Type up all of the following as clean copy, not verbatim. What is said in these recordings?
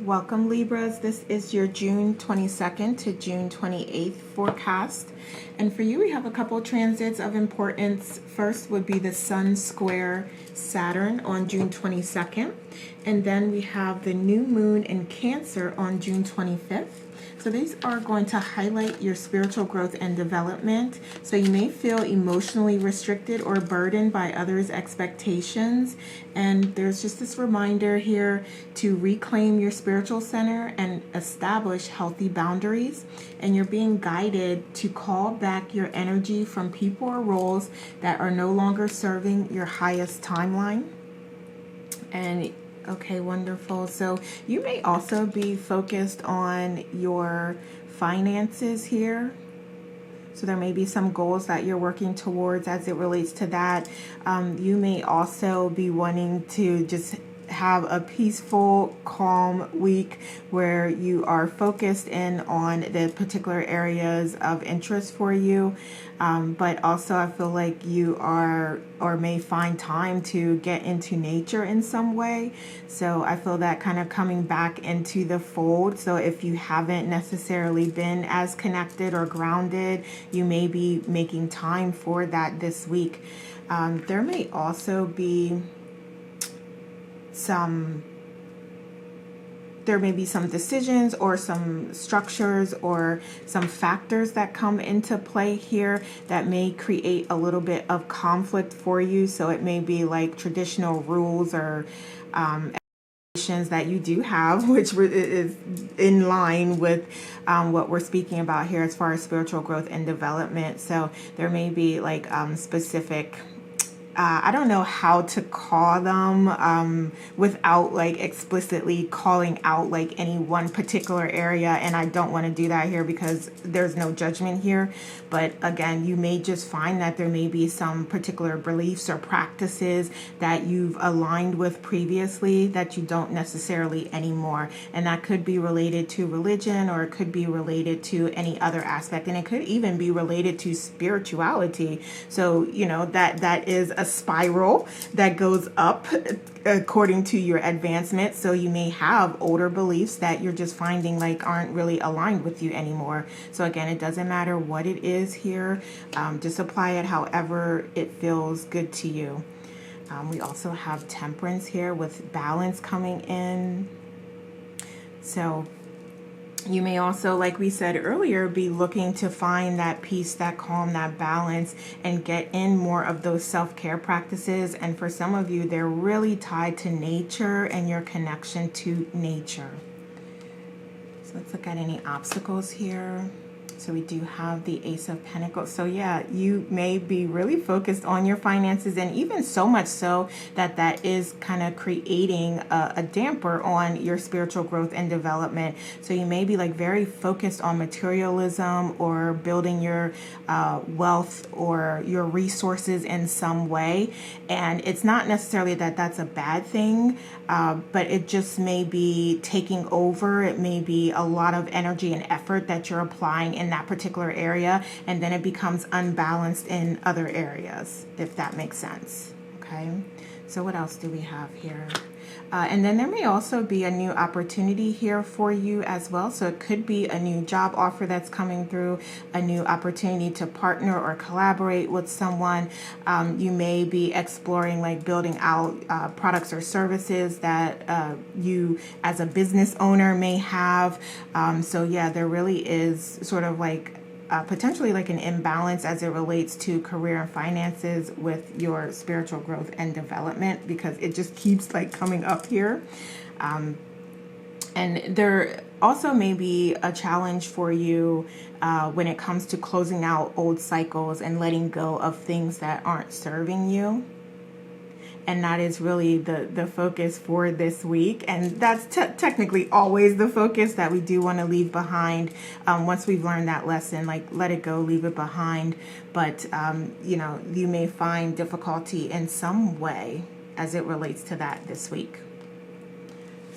Welcome, Libras. This is your June 22nd to June 28th forecast. And for you, we have a couple transits of importance. First would be the Sun square Saturn on June 22nd. And then we have the new moon in Cancer on June 25th. So these are going to highlight your spiritual growth and development. So you may feel emotionally restricted or burdened by others' expectations. And there's just this reminder here to reclaim your spiritual center and establish healthy boundaries. And you're being guided to call back your energy from people or roles that are no longer serving your highest timeline. And okay, wonderful. So you may also be focused on your finances here. So there may be some goals that you're working towards as it relates to that. You may also be wanting to just have a peaceful, calm week where you are focused in on the particular areas of interest for you. But also I feel like you are or may find time to get into nature in some way. So I feel that kind of coming back into the fold. So if you haven't necessarily been as connected or grounded, you may be making time for that this week. There may also be some decisions or some structures or some factors that come into play here that may create a little bit of conflict for you. So it may be like traditional rules or that you do have, which is in line with what we're speaking about here as far as spiritual growth and development. So there may be like specific I don't know how to call them without like explicitly calling out like any one particular area, and I don't want to do that here because there's no judgment here. But again, you may just find that there may be some particular beliefs or practices that you've aligned with previously that you don't necessarily anymore, and that could be related to religion or it could be related to any other aspect, and it could even be related to spirituality. So you know that is a spiral that goes up according to your advancement. So you may have older beliefs that you're just finding like aren't really aligned with you anymore. So again, it doesn't matter what it is here. Just apply it however it feels good to you. We also have Temperance here with balance coming in. So you may also, like we said earlier, be looking to find that peace, that calm, that balance, and get in more of those self-care practices. And for some of you, they're really tied to nature and your connection to nature. So let's look at any obstacles here. So we do have the Ace of Pentacles. So yeah, you may be really focused on your finances, and even so much so that that is kind of creating a damper on your spiritual growth and development. So you may be like very focused on materialism or building your wealth or your resources in some way. And it's not necessarily that that's a bad thing, but it just may be taking over. It may be a lot of energy and effort that you're applying in that particular area, and then it becomes unbalanced in other areas, if that makes sense. Okay, so what else do we have here? And then there may also be a new opportunity here for you as well. So it could be a new job offer that's coming through, a new opportunity to partner or collaborate with someone. You may be exploring like building out products or services that you as a business owner may have. So yeah, there really is sort of like potentially like an imbalance as it relates to career and finances with your spiritual growth and development, because it just keeps like coming up here. And there also may be a challenge for you when it comes to closing out old cycles and letting go of things that aren't serving you. And that is really the focus for this week. And that's technically always the focus, that we do want to leave behind. Once we've learned that lesson, like let it go, leave it behind. But, you know, you may find difficulty in some way as it relates to that this week.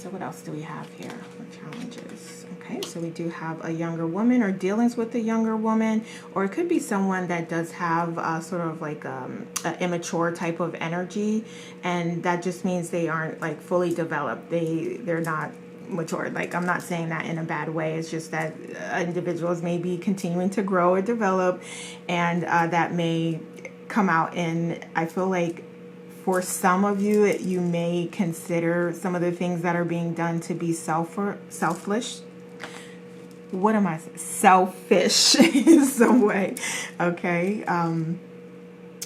So what else do we have here for challenges? Okay, so we do have a younger woman or dealings with a younger woman, or it could be someone that does have sort of like an immature type of energy, and that just means they aren't like fully developed. They're not matured. Like, I'm not saying that in a bad way. It's just that individuals may be continuing to grow or develop, and that may come out in, I feel like, for some of you, you may consider some of the things that are being done to be selfish. What am I saying? Selfish in some way. Okay. And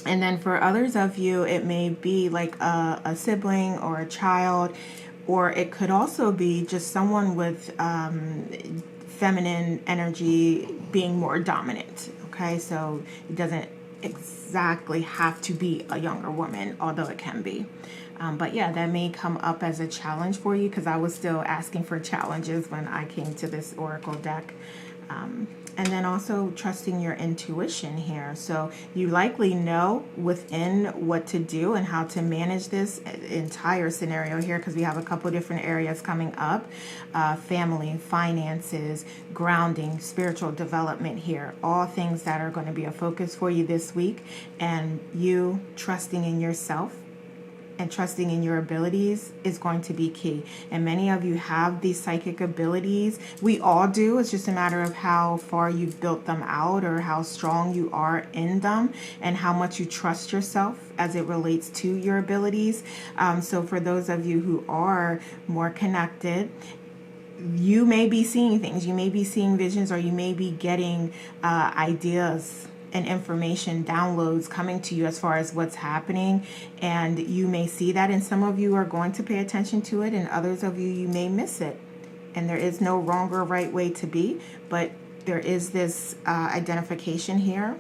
then for others of you, it may be like a sibling or a child, or it could also be just someone with feminine energy being more dominant. Okay. So it doesn't exactly have to be a younger woman, although it can be. But yeah, that may come up as a challenge for you, because I was still asking for challenges when I came to this oracle deck. And then also trusting your intuition here. So you likely know within what to do and how to manage this entire scenario here, because we have a couple different areas coming up. Family, finances, grounding, spiritual development here. All things that are going to be a focus for you this week. And you trusting in yourself and trusting in your abilities is going to be key. And many of you have these psychic abilities. We all do. It's just a matter of how far you've built them out, or how strong you are in them, and how much you trust yourself as it relates to your abilities. So for those of you who are more connected, you may be seeing things, you may be seeing visions, or you may be getting ideas and information downloads coming to you as far as what's happening, and you may see that, and some of you are going to pay attention to it, and others of you, you may miss it. And there is no wrong or right way to be, but there is this identification here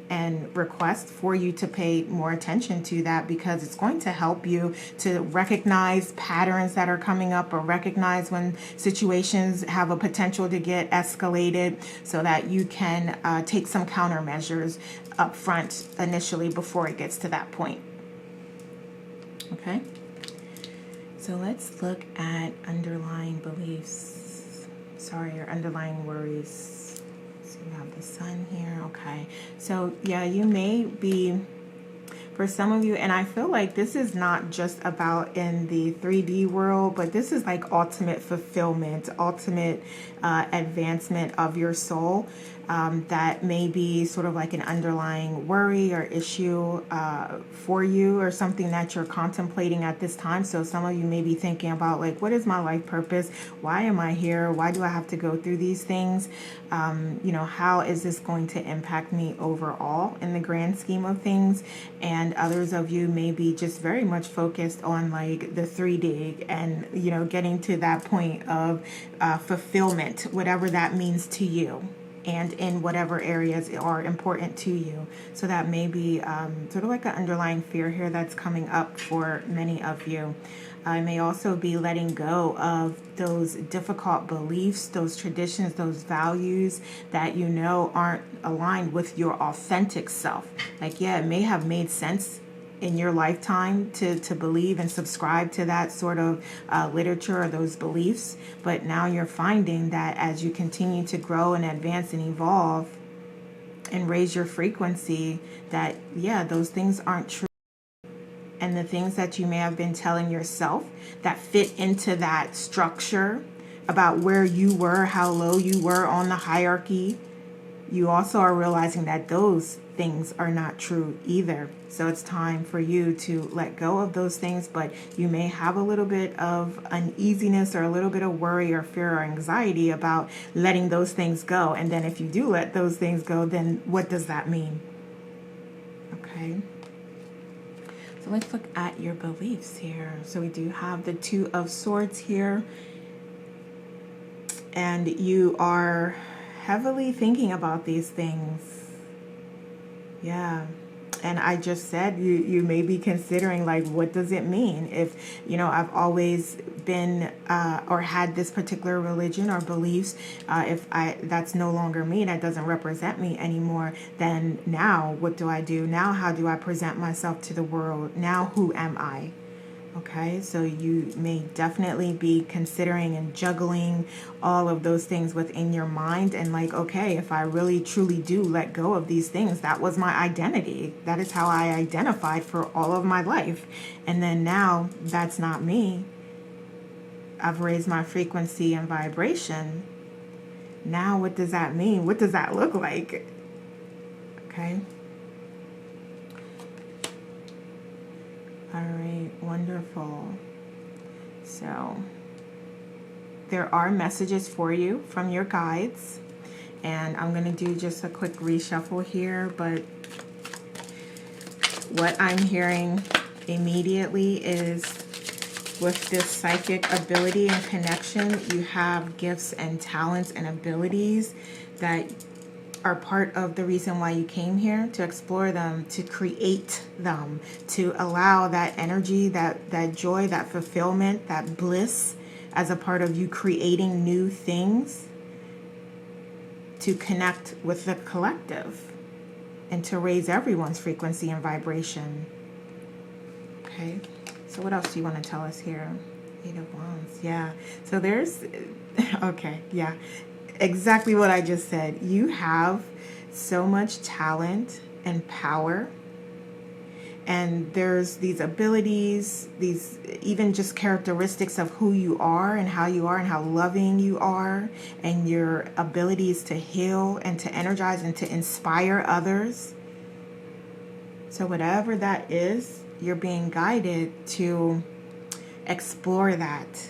and request for you to pay more attention to that, because it's going to help you to recognize patterns that are coming up, or recognize when situations have a potential to get escalated, so that you can take some countermeasures up front initially before it gets to that point. Okay, so let's look at underlying beliefs. Sorry, your underlying worries. You have the sun here. Okay, so yeah, you may be, for some of you, and I feel like this is not just about in the 3D world, but this is like ultimate fulfillment, ultimate advancement of your soul. That may be sort of like an underlying worry or issue for you, or something that you're contemplating at this time. So some of you may be thinking about, like, what is my life purpose? Why am I here? Why do I have to go through these things? You know, how is this going to impact me overall in the grand scheme of things? And others of you may be just very much focused on like the 3D, and, you know, getting to that point of fulfillment, whatever that means to you, and in whatever areas are important to you. So that may be sort of like an underlying fear here that's coming up for many of you. I may also be letting go of those difficult beliefs, those traditions, those values that you know aren't aligned with your authentic self. Like, yeah, it may have made sense in your lifetime to believe and subscribe to that sort of literature or those beliefs, but now you're finding that as you continue to grow and advance and evolve and raise your frequency, that yeah, those things aren't true. And the things that you may have been telling yourself that fit into that structure about where you were, how low you were on the hierarchy, you also are realizing that those things are not true either. So it's time for you to let go of those things, but you may have a little bit of uneasiness or a little bit of worry or fear or anxiety about letting those things go. And then if you do let those things go, then what does that mean? Okay. So let's look at your beliefs here. So we do have the Two of Swords here, and you are heavily thinking about these things. Yeah. And I just said you may be considering, like, what does it mean if, you know, I've always been or had this particular religion or beliefs, if that's no longer me, that doesn't represent me anymore, then now what do I do? Now how do I present myself to the world? Now who am I? Okay, so you may definitely be considering and juggling all of those things within your mind, and like, okay, if I really truly do let go of these things, that was my identity. That is how I identified for all of my life. And then now that's not me. I've raised my frequency and vibration. Now, what does that mean? What does that look like? Okay. All right, wonderful. So there are messages for you from your guides, and I'm going to do just a quick reshuffle here, but what I'm hearing immediately is with this psychic ability and connection, you have gifts and talents and abilities that are part of the reason why you came here, to explore them, to create them, to allow that energy, that joy, that fulfillment, that bliss as a part of you creating new things, to connect with the collective and to raise everyone's frequency and vibration. Okay, so what else do you want to tell us here? Eight of Wands, yeah. So there's, okay, yeah. Exactly what I just said. You have so much talent and power, and there's these abilities, these even just characteristics of who you are and how loving you are, and your abilities to heal and to energize and to inspire others. So whatever that is, you're being guided to explore that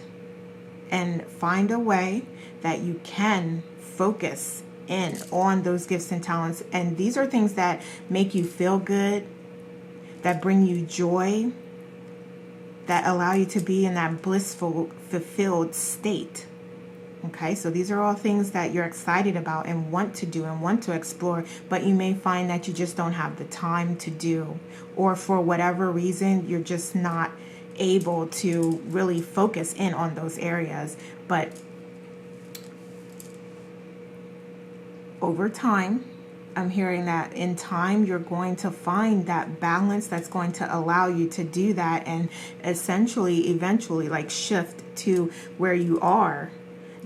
and find a way that you can focus in on those gifts and talents. And these are things that make you feel good, that bring you joy, that allow you to be in that blissful, fulfilled state. Okay, so these are all things that you're excited about and want to do and want to explore, but you may find that you just don't have the time to do, or for whatever reason, you're just not able to really focus in on those areas. But over time, I'm hearing that in time, you're going to find that balance that's going to allow you to do that, and essentially, eventually, like shift to where you are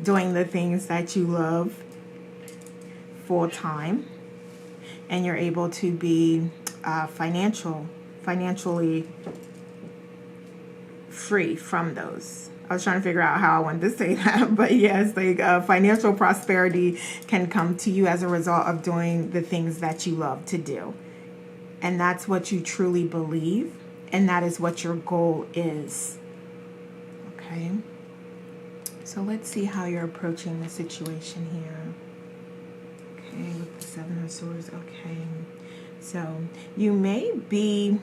doing the things that you love full time, and you're able to be financially free from those. I was trying to figure out how I wanted to say that, but yes, like financial prosperity can come to you as a result of doing the things that you love to do. And that's what you truly believe, and that is what your goal is. Okay? So let's see how you're approaching the situation here. Okay, with the Seven of Swords. Okay. So you may be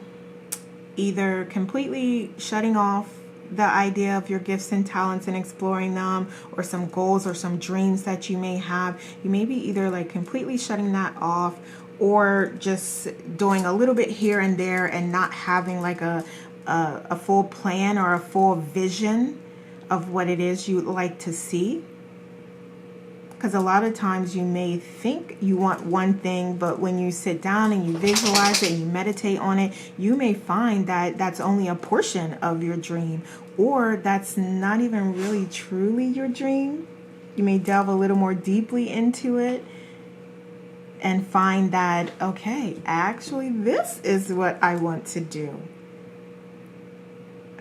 either completely shutting off the idea of your gifts and talents and exploring them, or some goals or some dreams that you may have. You may be either like completely shutting that off, or just doing a little bit here and there and not having like a full plan or a full vision of what it is you'd like to see. Because a lot of times you may think you want one thing, but when you sit down and you visualize it and you meditate on it, you may find that that's only a portion of your dream, or that's not even really truly your dream. You may delve a little more deeply into it and find that, okay, actually this is what I want to do.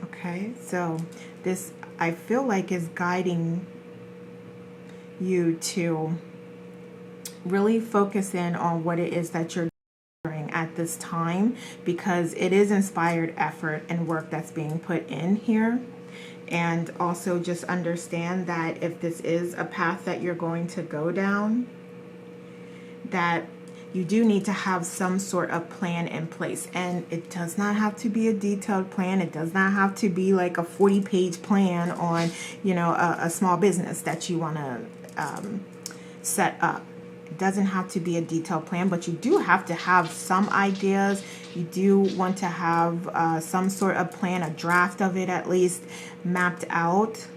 Okay, so this, I feel like, is guiding you to really focus in on what it is that you're doing at this time, because it is inspired effort and work that's being put in here. And also just understand that if this is a path that you're going to go down, that you do need to have some sort of plan in place. And it does not have to be a detailed plan. It does not have to be like a 40-page plan on, you know, a small business that you want to set up. It doesn't have to be a detailed plan, but you do have to have some ideas. You do want to have some sort of plan, a draft of it at least, mapped out,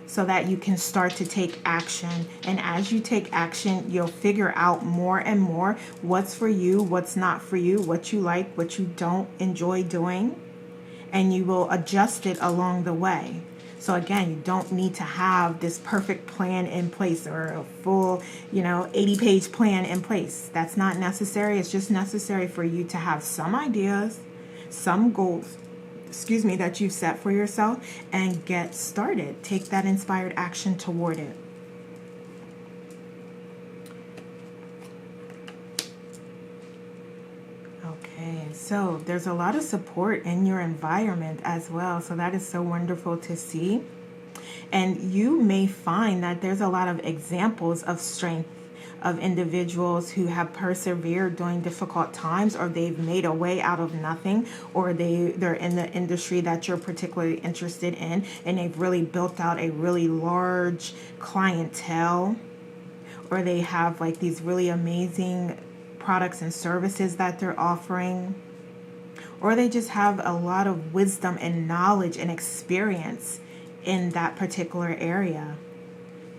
so that you can start to take action. And as you take action, you'll figure out more and more what's for you, what's not for you, what you like, what you don't enjoy doing, and you will adjust it along the way. So again, you don't need to have this perfect plan in place, or a full, 80-page plan in place. That's not necessary. It's just necessary for you to have some ideas, some goals, excuse me, that you've set for yourself, and get started. Take that inspired action toward it. Okay, so there's a lot of support in your environment as well. So that is so wonderful to see. And you may find that there's a lot of examples of strength of individuals who have persevered during difficult times, or they've made a way out of nothing, or they're in the industry that you're particularly interested in, and they've really built out a really large clientele, or they have like these really amazing products and services that they're offering, or they just have a lot of wisdom and knowledge and experience in that particular area.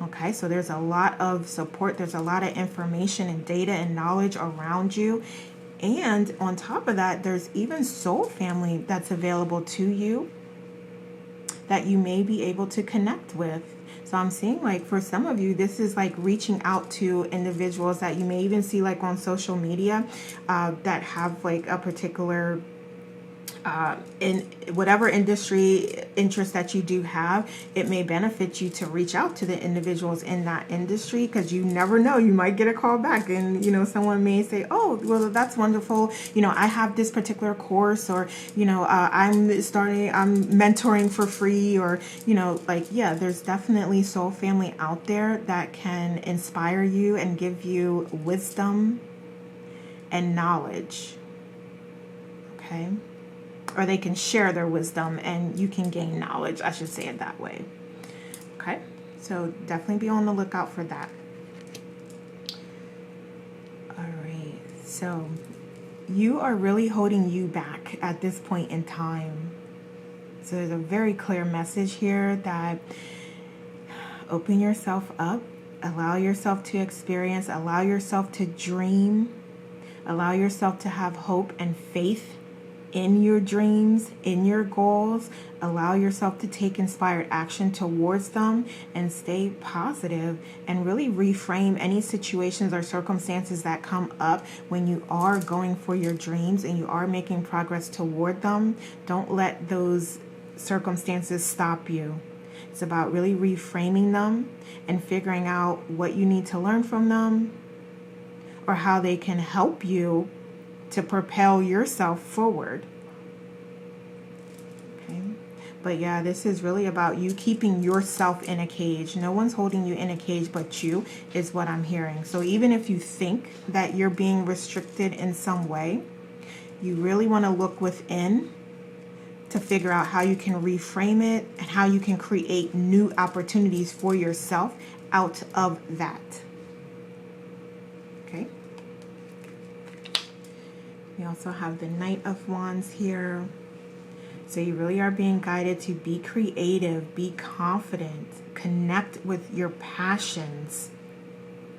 Okay, so there's a lot of support, there's a lot of information and data and knowledge around you. And on top of that, there's even soul family that's available to you that you may be able to connect with. So I'm seeing like for some of you, this is like reaching out to individuals that you may even see like on social media that have like a particular in whatever industry interest that you do have. It may benefit you to reach out to the individuals in that industry, because you never know, you might get a call back and, you know, someone may say, oh, well, that's wonderful. You know, I have this particular course, or, you know, I'm mentoring for free, or, you know, like, yeah, there's definitely soul family out there that can inspire you and give you wisdom and knowledge. Okay. Or they can share their wisdom and you can gain knowledge. I should say it that way. Okay, so definitely be on the lookout for that. All right, so you are really holding you back at this point in time. So there's a very clear message here that open yourself up, allow yourself to experience, allow yourself to dream, allow yourself to have hope and faith in your dreams, in your goals. Allow yourself to take inspired action towards them and stay positive, and really reframe any situations or circumstances that come up when you are going for your dreams and you are making progress toward them. Don't let those circumstances stop you. It's about really reframing them and figuring out what you need to learn from them, or how they can help you to propel yourself forward. Okay. But yeah, this is really about you keeping yourself in a cage. No one's holding you in a cage but you, is what I'm hearing. So even if you think that you're being restricted in some way, you really want to look within to figure out how you can reframe it and how you can create new opportunities for yourself out of that. Okay. We also have the Knight of Wands here. So you really are being guided to be creative, be confident, connect with your passions.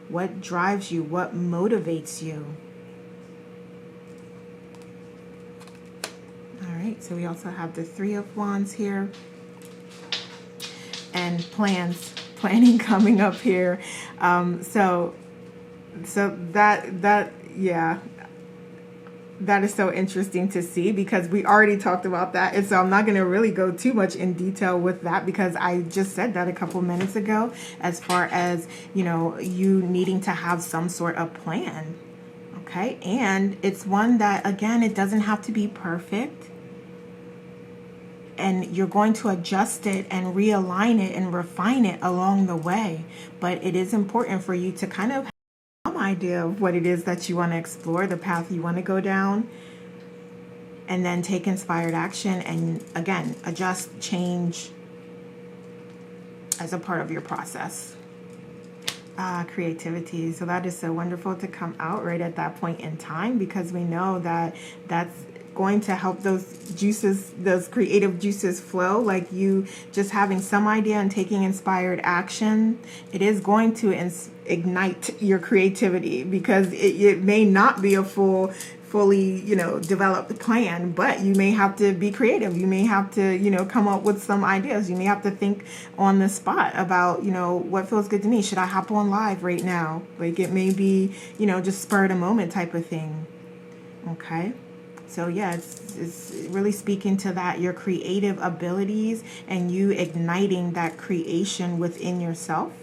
What drives you? What motivates you? All right, so we also have the Three of Wands here. And planning coming up here. So that yeah. That is so interesting to see, because we already talked about that. And so I'm not going to really go too much in detail with that, because I just said that a couple minutes ago, as far as, you know, you needing to have some sort of plan. Okay. And it's one that, again, it doesn't have to be perfect. And you're going to adjust it and realign it and refine it along the way. But it is important for you to kind of idea of what it is that you want to explore, the path you want to go down, and then take inspired action and, again, adjust, change as a part of your process. Creativity. So that is so wonderful to come out right at that point in time, because we know that that's going to help those juices, those creative juices flow. Like you just having some idea and taking inspired action, it is going to ignite your creativity, because it may not be a fully, you know, developed plan, but you may have to be creative. You may have to, you know, come up with some ideas. You may have to think on the spot about, you know, what feels good to me. Should I hop on live right now? Like it may be, you know, just spur of the moment type of thing. Okay. So yeah, it's really speaking to that, your creative abilities and you igniting that creation within yourself.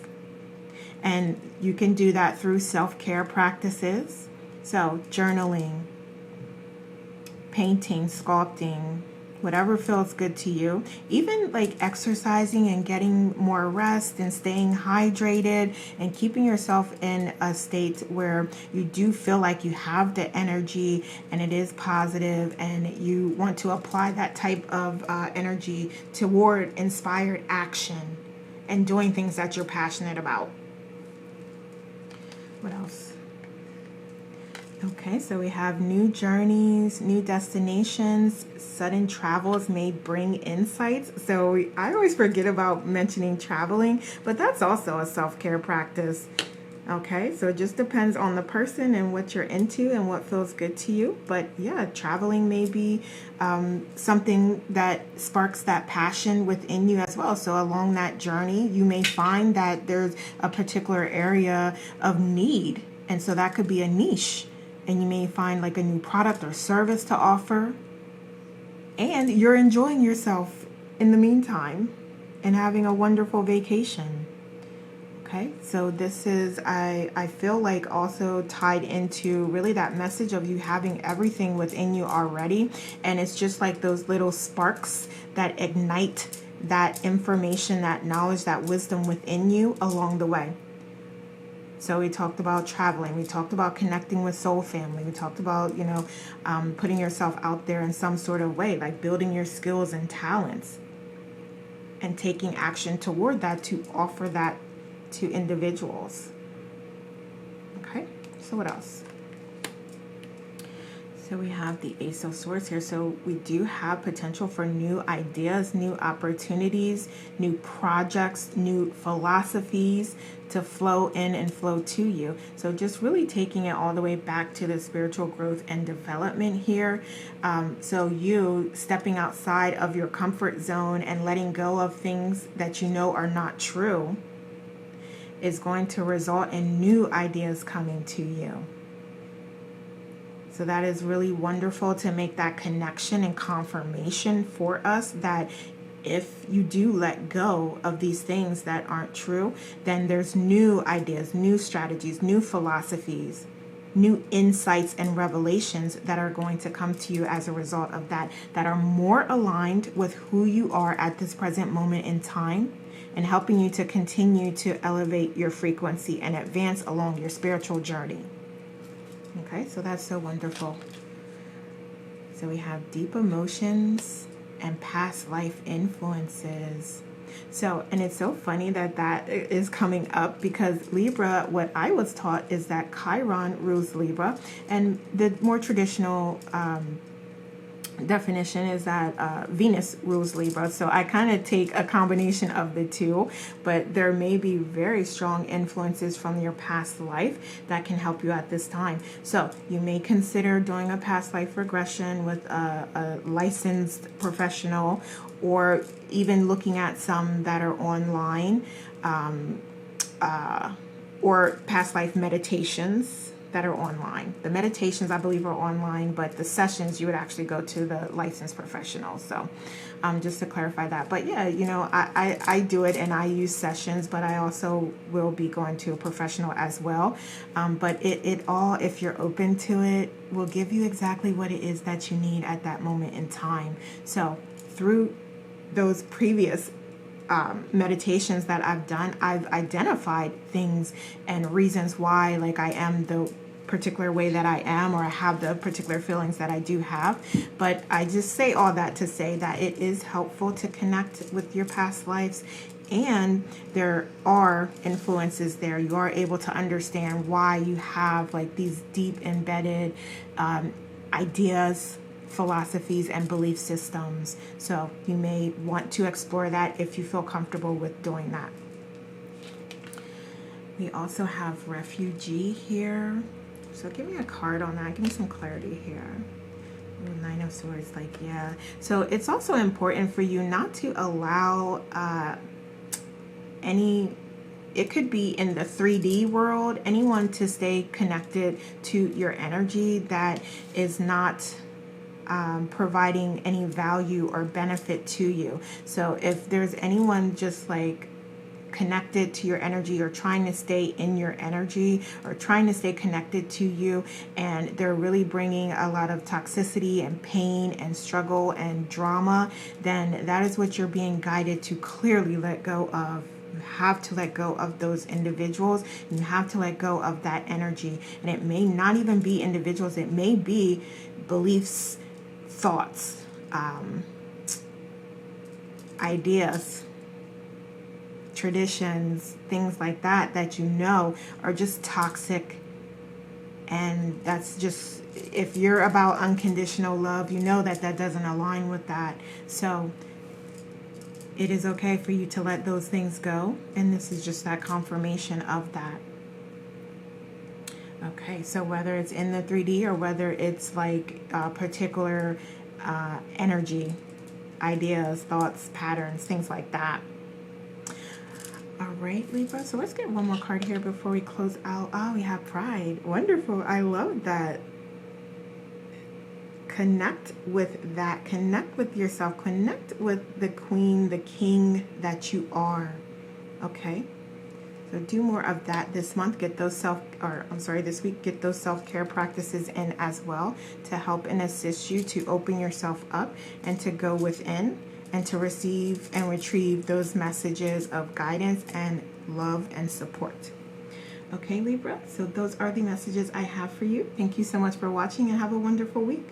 And you can do that through self-care practices. So journaling, painting, sculpting, whatever feels good to you. Even like exercising and getting more rest and staying hydrated and keeping yourself in a state where you do feel like you have the energy and it is positive and you want to apply that type of energy toward inspired action and doing things that you're passionate about. What else? Okay, so we have new journeys, new destinations, sudden travels may bring insights. So I always forget about mentioning traveling, but that's also a self-care practice. Okay, so it just depends on the person and what you're into and what feels good to you. But yeah, traveling may be something that sparks that passion within you as well. So along that journey, you may find that there's a particular area of need. And so that could be a niche. And you may find like a new product or service to offer. And you're enjoying yourself in the meantime and having a wonderful vacation. Okay, so this is, I feel like also tied into really that message of you having everything within you already. And it's just like those little sparks that ignite that information, that knowledge, that wisdom within you along the way. So we talked about traveling, we talked about connecting with soul family, we talked about, putting yourself out there in some sort of way, like building your skills and talents and taking action toward that to offer that to individuals. Okay, so what else? So we have the Ace of Swords here. So we do have potential for new ideas, new opportunities, new projects, new philosophies to flow in and flow to you. So just really taking it all the way back to the spiritual growth and development here. So you stepping outside of your comfort zone and letting go of things that you know are not true is going to result in new ideas coming to you. So that is really wonderful to make that connection and confirmation for us that if you do let go of these things that aren't true, then there's new ideas, new strategies, new philosophies, new insights and revelations that are going to come to you as a result of that, that are more aligned with who you are at this present moment in time and helping you to continue to elevate your frequency and advance along your spiritual journey. Okay, so that's so wonderful. So we have deep emotions and past life influences. So, and it's so funny that that is coming up because Libra, what I was taught is that Chiron rules Libra, and the more traditional definition is that Venus rules Libra. So I kind of take a combination of the two, but there may be very strong influences from your past life that can help you at this time. So you may consider doing a past life regression with a licensed professional, or even looking at some that are online, or past life meditations that are online. The meditations, I believe, are online, but the sessions, you would actually go to the licensed professional. So just to clarify that. But yeah, I do it and I use sessions, but I also will be going to a professional as well. But it all, if you're open to it, will give you exactly what it is that you need at that moment in time. So through those previous meditations that I've done, I've identified things and reasons why, like, I am the particular way that I am, or I have the particular feelings that I do have. But I just say all that to say that it is helpful to connect with your past lives, and there are influences there. You are able to understand why you have like these deep embedded ideas, philosophies, and belief systems. So you may want to explore that if you feel comfortable with doing that. We also have refugee here. So give me a card on that. Give me some clarity here. Ooh, Nine of Swords, like, yeah. So it's also important for you not to allow it could be in the 3D world, anyone to stay connected to your energy that is not providing any value or benefit to you. So if there's anyone just like connected to your energy or trying to stay in your energy or trying to stay connected to you, and they're really bringing a lot of toxicity and pain and struggle and drama, then that is what you're being guided to clearly let go of. You have to let go of those individuals. You have to let go of that energy. And it may not even be individuals. It may be beliefs, thoughts, ideas, traditions, things like that, that you know are just toxic. And that's just, if you're about unconditional love, you know that that doesn't align with that. So it is okay for you to let those things go. And this is just that confirmation of that. Okay, so whether it's in the 3D or whether it's like a particular energy, ideas, thoughts, patterns, things like that. All right, Libra, so let's get one more card here before we close out. Oh, we have Pride. Wonderful. I love that. Connect with that. Connect with yourself. Connect with the queen, the king that you are. Okay? So do more of that this month. Get those this week, get those self-care practices in as well to help and assist you to open yourself up and to go within and to receive and retrieve those messages of guidance and love and support. Okay, Libra, so those are the messages I have for you. Thank you so much for watching and have a wonderful week.